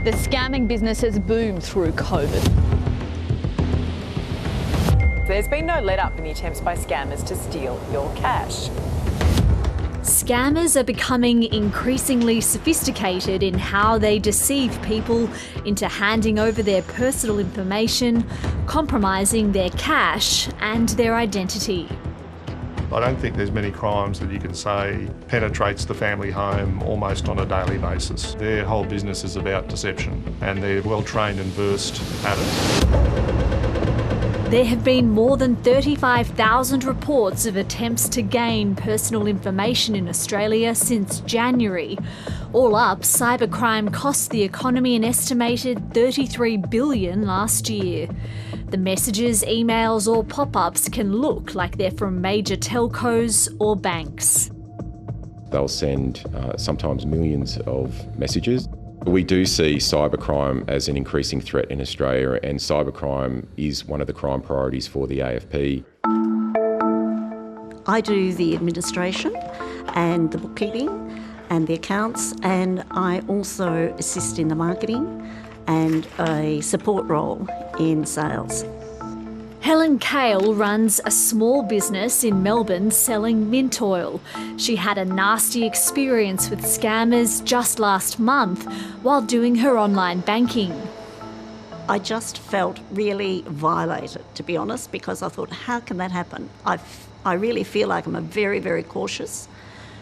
The scamming business has boomed through COVID. There's been no let-up in the attempts by scammers to steal your cash. Scammers are becoming increasingly sophisticated in how they deceive people into handing over their personal information, compromising their cash and their identity. I don't think there's many crimes that you can say penetrates the family home almost on a daily basis. Their whole business is about deception, and they're well trained and versed at it. There have been more than 35,000 reports of attempts to gain personal information in Australia since January. All up, cybercrime cost the economy an estimated $33 billion last year. The messages, emails or pop-ups can look like they're from major telcos or banks. They'll send sometimes millions of messages. We do see cybercrime as an increasing threat in Australia, and cybercrime is one of the crime priorities for the AFP. I do the administration and the bookkeeping and the accounts, and I also assist in the marketing and a support role in sales. Helen Cale runs a small business in Melbourne selling mint oil. She had a nasty experience with scammers just last month while doing her online banking. I just felt really violated, to be honest, because I thought, how can that happen? I really feel like I'm a very, very cautious,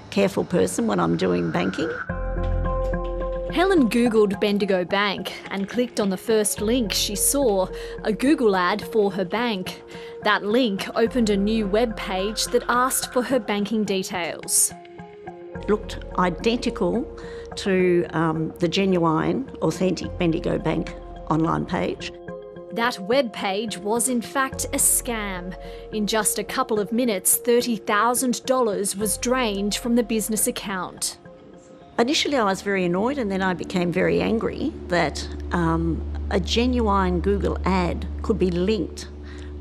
careful person when I'm doing banking. Helen Googled Bendigo Bank and clicked on the first link she saw, a Google ad for her bank. That link opened a new web page that asked for her banking details. It looked identical to the genuine, authentic Bendigo Bank online page. That web page was in fact a scam. In just a couple of minutes, $30,000 was drained from the business account. Initially I was very annoyed, and then I became very angry that a genuine Google ad could be linked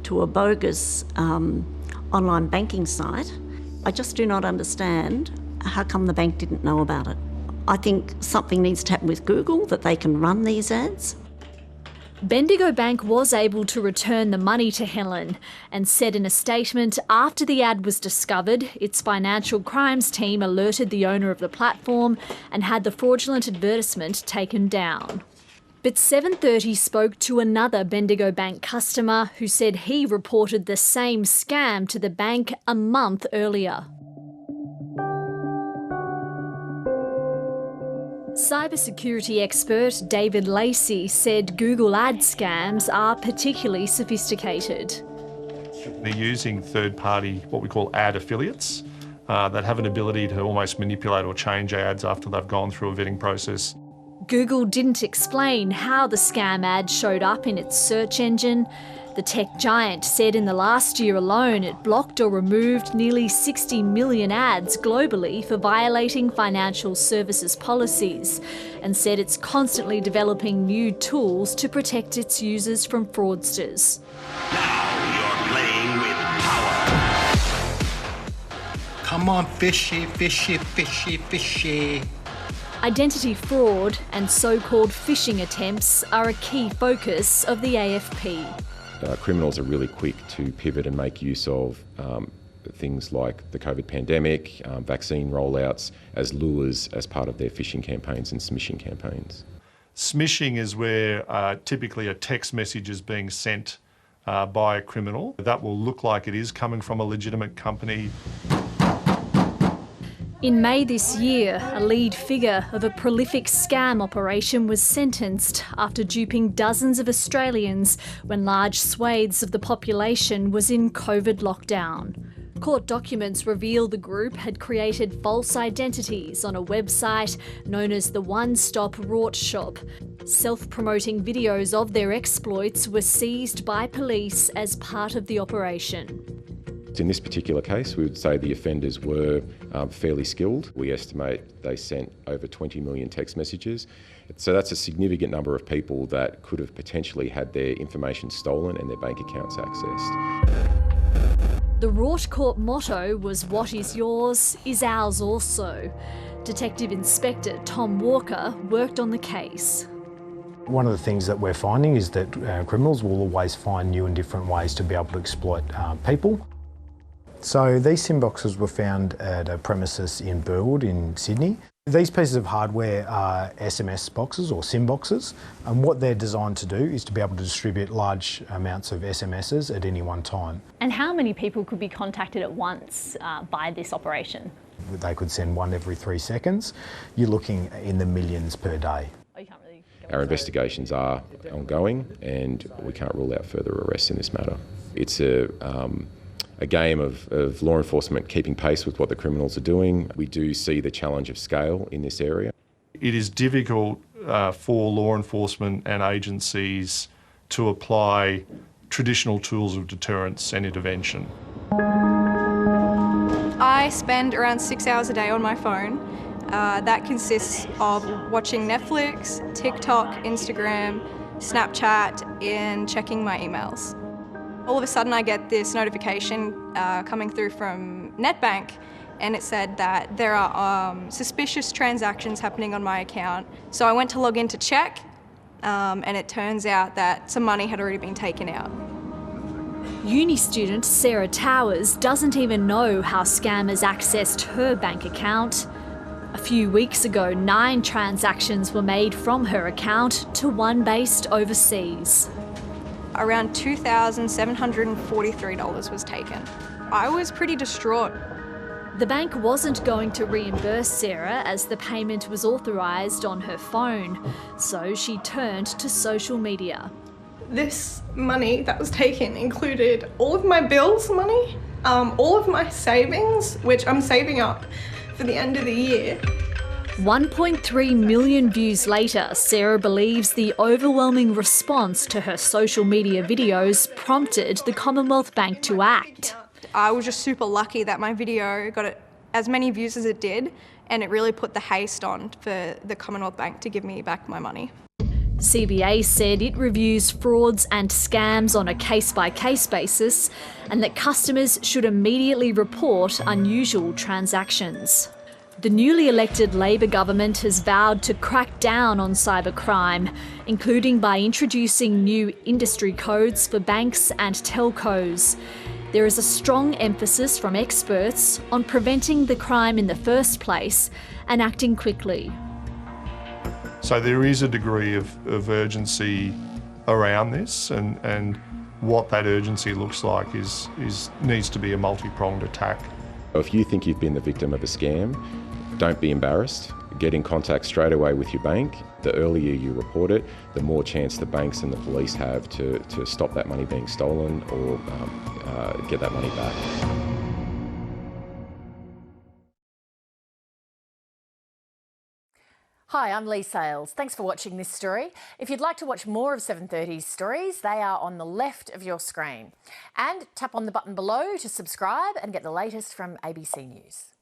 to a bogus online banking site. I just do not understand how come the bank didn't know about it. I think something needs to happen with Google, that they can run these ads. Bendigo Bank was able to return the money to Helen and said in a statement after the ad was discovered, its financial crimes team alerted the owner of the platform and had the fraudulent advertisement taken down. But 7:30 spoke to another Bendigo Bank customer who said he reported the same scam to the bank a month earlier. Cybersecurity expert David Lacey said Google ad scams are particularly sophisticated. They're using third-party, what we call ad affiliates, that have an ability to almost manipulate or change ads after they've gone through a vetting process. Google didn't explain how the scam ad showed up in its search engine. The tech giant said in the last year alone it blocked or removed nearly 60 million ads globally for violating financial services policies, and said it's constantly developing new tools to protect its users from fraudsters. Now you're playing with power. Come on, fishy, fishy, fishy, fishy. Identity fraud and so-called phishing attempts are a key focus of the AFP. Criminals are really quick to pivot and make use of things like the COVID pandemic, vaccine rollouts as lures as part of their phishing campaigns and smishing campaigns. Smishing is where typically a text message is being sent by a criminal. That will look like it is coming from a legitimate company. In May this year, a lead figure of a prolific scam operation was sentenced after duping dozens of Australians when large swathes of the population was in COVID lockdown. Court documents reveal the group had created false identities on a website known as the One Stop Rort Shop. Self-promoting videos of their exploits were seized by police as part of the operation. In this particular case, we would say the offenders were fairly skilled. We estimate they sent over 20 million text messages. So that's a significant number of people that could have potentially had their information stolen and their bank accounts accessed. The Rort Court motto was "What is yours is ours also." Detective Inspector Tom Walker worked on the case. One of the things that we're finding is that criminals will always find new and different ways to be able to exploit people. So these SIM boxes were found at a premises in Burwood in Sydney. These pieces of hardware are SMS boxes or SIM boxes, and what they're designed to do is to be able to distribute large amounts of SMSs at any one time. And how many people could be contacted at once by this operation? They could send one every 3 seconds. You're looking in the millions per day. Our investigations are ongoing and we can't rule out further arrests in this matter. It's a game of law enforcement keeping pace with what the criminals are doing. We do see the challenge of scale in this area. It is difficult for law enforcement and agencies to apply traditional tools of deterrence and intervention. I spend around 6 hours a day on my phone. That consists of watching Netflix, TikTok, Instagram, Snapchat, and checking my emails. All of a sudden I get this notification coming through from NetBank, and it said that there are suspicious transactions happening on my account. So I went to log in to check, and it turns out that some money had already been taken out. Uni student Sarah Towers doesn't even know how scammers accessed her bank account. A few weeks ago, 9 transactions were made from her account to one based overseas. Around $2,743 was taken. I was pretty distraught. The bank wasn't going to reimburse Sarah as the payment was authorised on her phone, so she turned to social media. This money that was taken included all of my bills money, all of my savings, which I'm saving up for the end of the year. 1.3 million views later, Sarah believes the overwhelming response to her social media videos prompted the Commonwealth Bank to act. I was just super lucky that my video got as many views as it did, and it really put the haste on for the Commonwealth Bank to give me back my money. CBA said it reviews frauds and scams on a case-by-case basis and that customers should immediately report unusual transactions. The newly elected Labor government has vowed to crack down on cybercrime, including by introducing new industry codes for banks and telcos. There is a strong emphasis from experts on preventing the crime in the first place and acting quickly. So there is a degree of urgency around this, and what that urgency looks like needs to be a multi-pronged attack. If you think you've been the victim of a scam, don't be embarrassed. Get in contact straight away with your bank. The earlier you report it, the more chance the banks and the police have to stop that money being stolen or get that money back. Hi, I'm Lee Sales. Thanks for watching this story. If you'd like to watch more of 730's stories, they are on the left of your screen. And tap on the button below to subscribe and get the latest from ABC News.